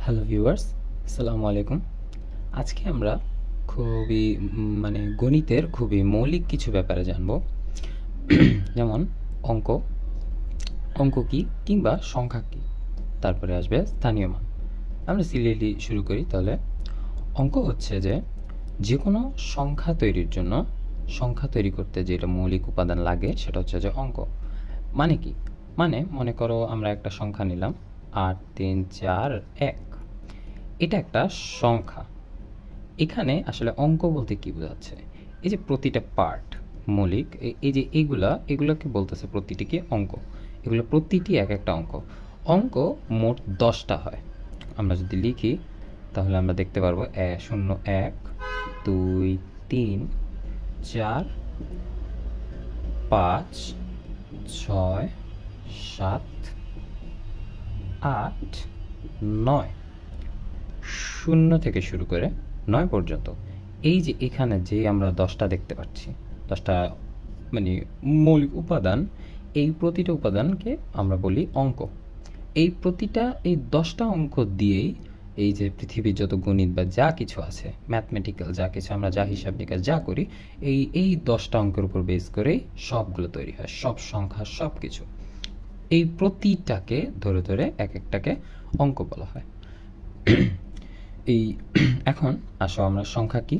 Hello viewers, আসসালামু আলাইকুম। আজকে আমরা খুবই গণিতের খুবই মৌলিক কিছু ব্যাপারে জানব। যেমন অঙ্ক, অঙ্ক কী কিংবা সংখ্যা কী, তারপরে আসবে স্থানীয় মান। আমরা সিরিয়ালি শুরু করি। তাহলে অঙ্ক হচ্ছে যে কোনো সংখ্যা তৈরির জন্য, সংখ্যা তৈরি করতে যেটা মৌলিক উপাদান লাগে সেটা হচ্ছে যে অঙ্ক। মানে কি? মানে মনে করো আমরা একটা সংখ্যা নিলাম 8, 3, 4, 1। এটা একটা সংখ্যা। এখানে আসলে অঙ্ক বলতে কি বোঝাচ্ছে? এই যে প্রতিটা পার্ট মৌলিক, এই যে এগুলোকে বলতেছে প্রতিটিকে অঙ্ক। এগুলো প্রতিটি এক একটা অঙ্ক। অঙ্ক মোট 10টা হয়। আমরা যদি লিখি তাহলে আমরা দেখতে পারবো 0, 1, 2, 3, 4, 5, 6, 7, 8, 9, 0 থেকে শুরু করে 9 পর্যন্ত। এই যে এখানে যে আমরা 10টা দেখতে পাচ্ছি, 10টা মৌলিক উপাদান, এই প্রতিটা উপাদানকে আমরা বলি অঙ্ক। এই 10টা অঙ্ক দিয়েই এই যে পৃথিবীর যত গণিত বা যা কিছু আছে, ম্যাথমেটিক্যাল যা কিছু আমরা যা হিসাব নিকাশ যা করি, এই 10টা অঙ্কের উপর বেস করেই সবগুলো তৈরি হয়, সব সংখ্যা সব কিছু। এই প্রতিটাকে ধরে ধরে এক একটাকে অঙ্ক বলা হয়। এখন আসো আমরা সংখ্যা কি?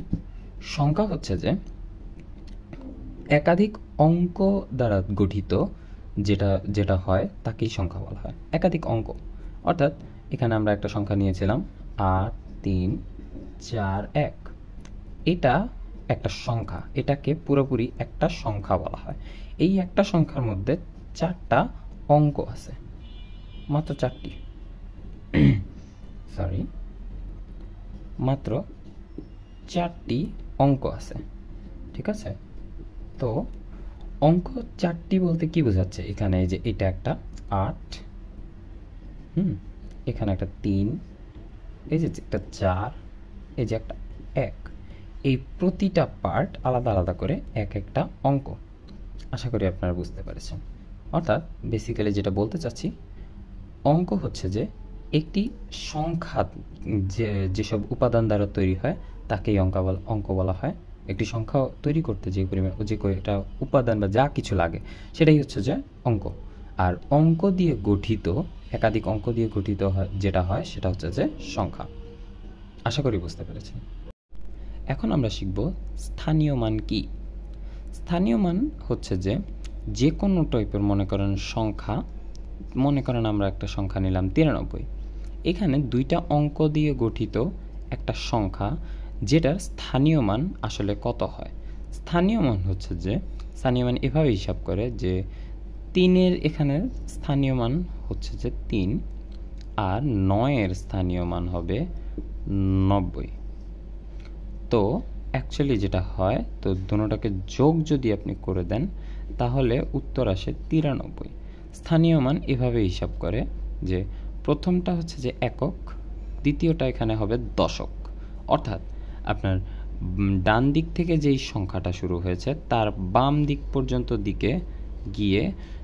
সংখ্যা হচ্ছে যে একাধিক অঙ্ক দ্বারা গঠিত যেটা হয় তাকেই সংখ্যা বলা হয়। একাধিক অঙ্ক অর্থাৎ এখানে আমরা একটা সংখ্যা নিয়েছিলাম 8, 3, 4, 1। এটা একটা সংখ্যা, এটাকে পুরোপুরি একটা সংখ্যা বলা হয়। এই একটা সংখ্যার মধ্যে 4টা অঙ্ক আছে, মাত্র 4টি, সরি, মাত্র 4টি অঙ্ক আছে। ঠিক আছে? তো অঙ্ক 4টি বলতে কি বোঝাচ্ছে? এখানে এই যে এটা একটা 8, এখানে একটা 3, এই যে একটা 4, এই যে একটা 1। এই প্রতিটা পার্ট আলাদা আলাদা করে এক একটা অঙ্ক। আশা করি আপনারা বুঝতে পেরেছেন। অর্থাৎ বেসিক্যালি যেটা বলতে চাচ্ছি, অঙ্ক হচ্ছে যে একটি সংখ্যা যেসব উপাদান দ্বারা তৈরি হয় তাকেই অঙ্ক বলা হয়। একটি সংখ্যা তৈরি করতে যে কয়েকটা উপাদান বা যা কিছু লাগে সেটাই হচ্ছে যে অঙ্ক। আর অঙ্ক দিয়ে গঠিত, একাধিক অঙ্ক দিয়ে গঠিত হয় যেটা হয় সেটা হচ্ছে যে সংখ্যা। আশা করি বুঝতে পেরেছেন। এখন আমরা শিখব স্থানীয় মান কি। স্থানীয় মান হচ্ছে যে কোনো টাইপের, মনে করেন সংখ্যা, মনে করেন আমরা একটা সংখ্যা নিলাম 93। এখানে 2টা অঙ্ক দিয়ে গঠিত একটা সংখ্যা, যেটার স্থানীয় মান আসলে কত হয়। স্থানীয় মান হচ্ছে যে স্থানীয় মান এভাবে হিসাব করে যে 3-এর এখানে স্থানীয় মান হচ্ছে যে 3, আর 9-এর স্থানীয় মান হবে 90। তো অ্যাকচুয়ালি যেটা হয়, তো দুটোটাকে যোগ যদি আপনি করে দেন তাহলে উত্তর আসে 93। স্থানীয় মান এভাবে হিসাব করে যে প্রথমটা হচ্ছে যে একক, দ্বিতীয়টা এখানে হবে দশক। অর্থাৎ আপনার ডান দিক থেকে যেই সংখ্যাটা শুরু হয়েছে তার বাম দিক পর্যন্ত দিকে গিয়ে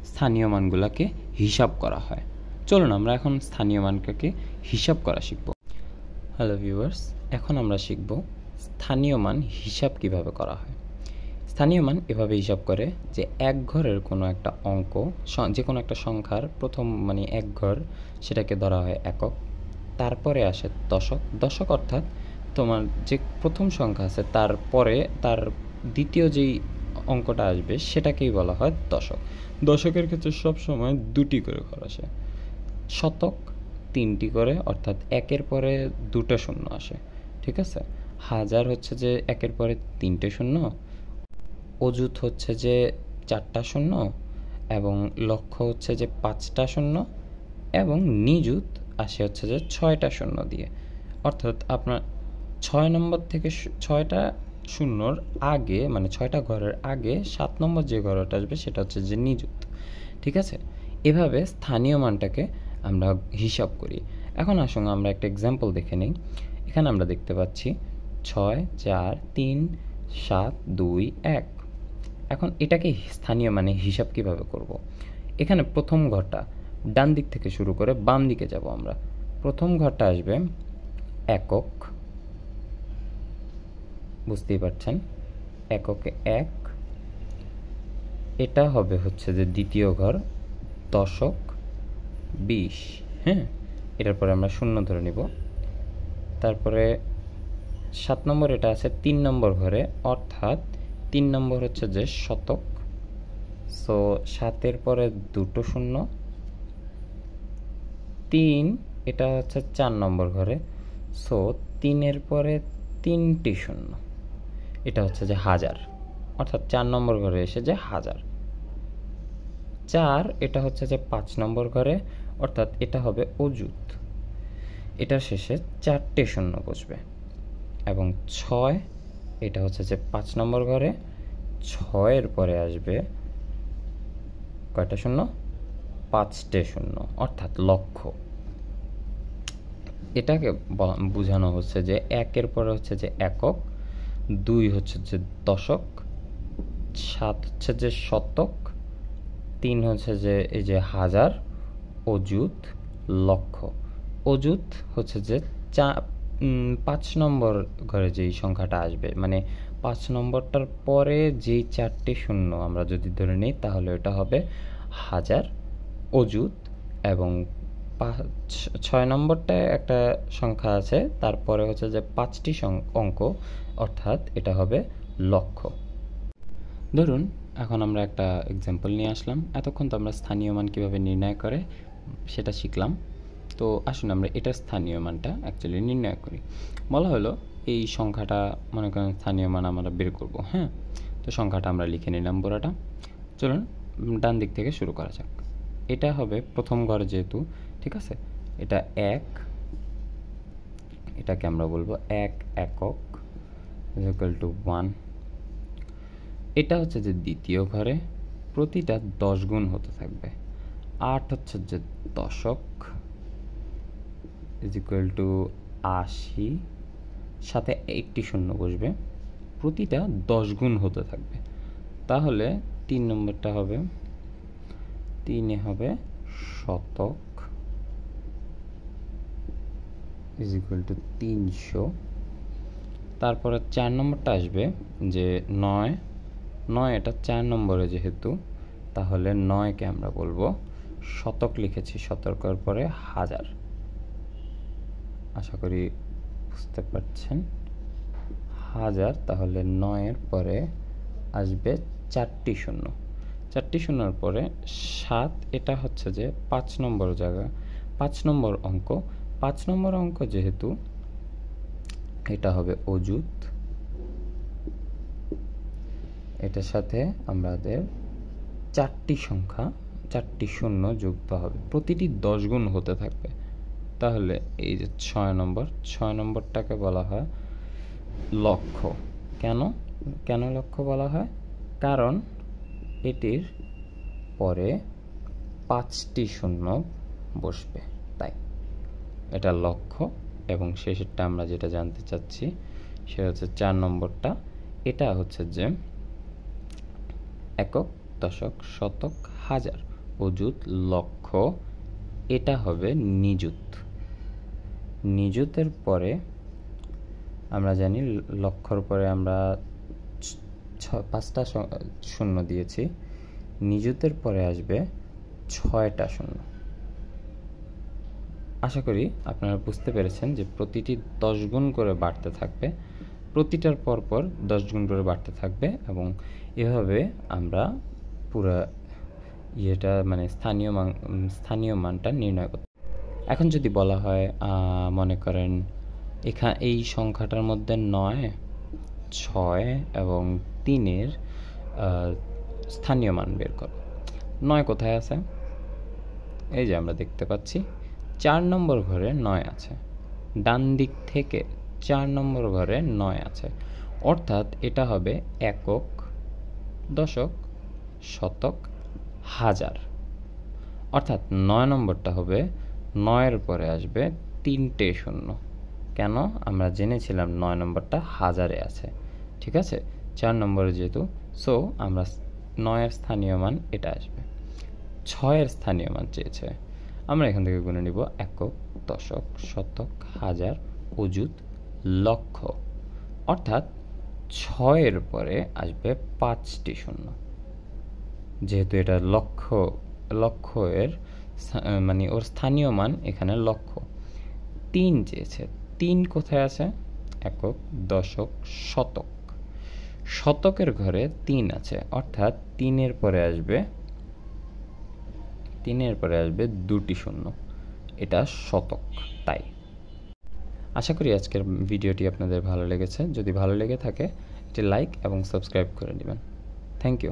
স্থানীয় মানগুলোকে হিসাব করা হয়। চলুন আমরা এখন স্থানীয় মানটাকে হিসাব করা শিখব। হ্যালো ভিউয়ার্স, এখন আমরা শিখব স্থানীয় মান হিসাব কিভাবে করা হয়। স্থানীয় মান এভাবে হিসাব করে যে এক ঘরের কোনো একটা অঙ্ক, যে কোনো একটা সংখ্যার প্রথম এক ঘর, সেটাকে ধরা হয় একক। তারপরে আসে দশক। দশক অর্থাৎ তোমার যে প্রথম সংখ্যা আছে তারপরে তার দ্বিতীয় যেই অঙ্কটা আসবে সেটাকেই বলা হয় দশক। দশকের ক্ষেত্রে সবসময় 2টি করে ঘর আসে। শতক 3টি করে, অর্থাৎ একের পরে 2টা শূন্য আসে। ঠিক আছে? হাজার হচ্ছে যে একের পরে 3টে শূন্য, অযুত হচ্ছে যে 4টা শূন্য, এবং লক্ষ হচ্ছে যে 5টা শূন্য, এবং নিযুত আসে হচ্ছে যে 6টা শূন্য দিয়ে। অর্থাৎ আপনার 6 নম্বর থেকে 6টা শূন্যর আগে, 6টা ঘরের আগে 7 নম্বর যে ঘরটা আসবে সেটা হচ্ছে যে নিযুত। ঠিক আছে? এভাবে স্থানীয় মানটাকে আমরা হিসাব করি। এখন আসুন আমরা একটা এক্সাম্পল দেখে নিই। এখানে আমরা দেখতে পাচ্ছি 6, 4, 3, 7, 2, 1। এখন এটাকে স্থানীয় মানে হিসাব কিভাবে করব? এখানে প্রথম ঘরটা ডান দিক থেকে শুরু করে বাম দিকে যাব আমরা। প্রথম ঘরটা আসবে একক, বুঝতেই পারছেন, এককে 1। এটা হবে হচ্ছে যে দ্বিতীয় ঘর দশক 20, হ্যাঁ। এটার পরে আমরা 0 ধরে নিব। তারপরে 7 নম্বর এটা আছে 3 নম্বর ঘরে, অর্থাৎ 3 নম্বর হচ্ছে যে শতক। সো 7-এর পরে 2টো 0, 3 এটা হচ্ছে 4 নম্বর ঘরে। সো 3-এর পরে 3টি 0, এটা হচ্ছে যে হাজার, অর্থাৎ 4 নম্বর ঘরে এসে যে হাজার। 4 এটা হচ্ছে যে 5 নম্বর ঘরে, অর্থাৎ এটা হবে অযুত, এটার শেষে 4টে 0 বসবে। এবং 6 এটা হচ্ছে যে 5 নম্বর ঘরে, 6-এর পরে আসবে কয়টা 0? 5টে 0, অর্থাৎ লক্ষ। এটাকে বোঝানো হচ্ছে যে 1-এর পরে হচ্ছে যে একক, 2 হচ্ছে যে দশক, 7 হচ্ছে যে শতক, 3 হচ্ছে যে এই যে হাজার, অযুত, লক্ষ। অযুত হচ্ছে যে 5 নম্বর ঘরে যেই সংখ্যাটা আসবে, মানে 5 নম্বরটার পরে যেই 4টে 0 আমরা যদি ধরে নিই, তাহলে এটা হবে হাজার, অযুত। এবং 6 নম্বরটায় একটা সংখ্যা আছে, তারপরে হচ্ছে যে 5টি অঙ্ক, অর্থাৎ এটা হবে লক্ষ। ধরুন এখন আমরা একটা এক্সাম্পল নিয়ে আসলাম। এতক্ষণ তো আমরা স্থানীয় মান কীভাবে নির্ণয় করে সেটা শিখলাম। তো আসুন আমরা এটার স্থানীয় মানটা অ্যাকচুয়ালি নির্ণয় করি। বলা হলো এই সংখ্যাটা মনে করেন স্থানীয় মান আমরা বের করব, হ্যাঁ। তো সংখ্যাটা আমরা লিখে নিলাম পুরোটা। চলুন ডান দিক থেকে শুরু করা যাক। এটা হবে প্রথম ঘর যেহেতু, ঠিক আছে। এটা 1, এটাকে আমরা বলবো 1 একক = 1। এটা হচ্ছে যে দ্বিতীয় ঘরে, প্রতিটা 10 গুণ হতে থাকবে। 8 হচ্ছে যে দশক =80, সাথে একটি 0 বসবে, প্রতিটা 10 গুণ হতে থাকবে। তাহলে 3 নম্বরটা হবে, 3-এ হবে শতক =300। তারপরে 4 নম্বরটা আসবে যে 9 এটা 4 নম্বরে যেহেতু, তাহলে 9-কে আমরা বলবো শতক, লিখেছি শতকের পরে হাজার। আশা করি বুঝতে পারছেন, হাজার। তাহলে 9-এর পরে আসবে 4টি 0, 4টি 0-এর পরে 7, এটা হচ্ছে যে 5 নম্বর জায়গা, 5 নম্বর অঙ্ক। 5 নম্বর অঙ্ক যেহেতু, এটা হবে অযুত। এটার সাথে আমাদের 4টি সংখ্যা, 4টি 0 যুক্ত হবে, প্রতিটি 10 গুণ হতে থাকবে। তাহলে এই যে 6 নম্বরটাকে বলা হয় লক্ষ। কেন লক্ষ বলা হয়? কারণ এটির পরে 5টি 0 বসবে, তাই এটা লক্ষ। এবং শেষেরটা আমরা যেটা জানতে চাচ্ছি সেটা হচ্ছে 4 নম্বরটা, এটা হচ্ছে যে একক, দশক, শতক, হাজার, অযুত, লক্ষ। এটা হবে নিযুত। নিযুতের পরে আমরা জানি লক্ষর পরে আমরা 5টা 0 দিয়েছি, নিযুতের পরে আসবে 6টা 0। আশা করি আপনারা বুঝতে পেরেছেন যে প্রতিটি 10 গুণ করে বাড়তে থাকবে, প্রতিটার পরপর 10 গুণ করে বাড়তে থাকবে। এবং এভাবে আমরা পুরো মানে স্থানীয় মানটা নির্ণয় করতে। এখন যদি বলা হয় মনে করেন এই সংখ্যাটার মধ্যে 9, 6 এবং 3-এর স্থানীয় মান বের করো। 9 কোথায় আছে? এই যে আমরা দেখতে পাচ্ছি 4 নম্বর ঘরে 9 আছে, ডান দিক থেকে 4 নম্বর ঘরে 9 আছে, অর্থাৎ এটা হবে একক, দশক, শতক, হাজার। অর্থাৎ 9 নম্বরটা হবে, 9-এর পরে আসবে 3টে 0। কেন? আমরা জেনেছিলাম 9 নম্বরটা হাজারে আছে, ঠিক আছে, 4 নম্বরে যেহেতু। সো আমরা 9-এর স্থানীয় মান এটা আসবে। 6-এর স্থানীয় মান চেয়েছে, আমরা এখান থেকে গুনে নিব একক, দশক, শতক, হাজার, অযুত, লক্ষ। অর্থাৎ 6-এর পরে আসবে 5টি শূন্য। যেহেতু এটা লক্ষ-এর মানে ওর স্থানীয় মান এখানে লক্ষ। 3 চেয়েছে, 3 কোথায় আছে? একক, দশক, শতক। শতকের ঘরে 3 আছে, অর্থাৎ 3-এর পরে আসবে 2টি শূন্য। এটা শতক। তাই আশা করি আজকের ভিডিওটি আপনাদের ভালো লেগেছে। যদি ভালো লেগে থাকে একটি লাইক এবং সাবস্ক্রাইব করে দিবেন। Thank you.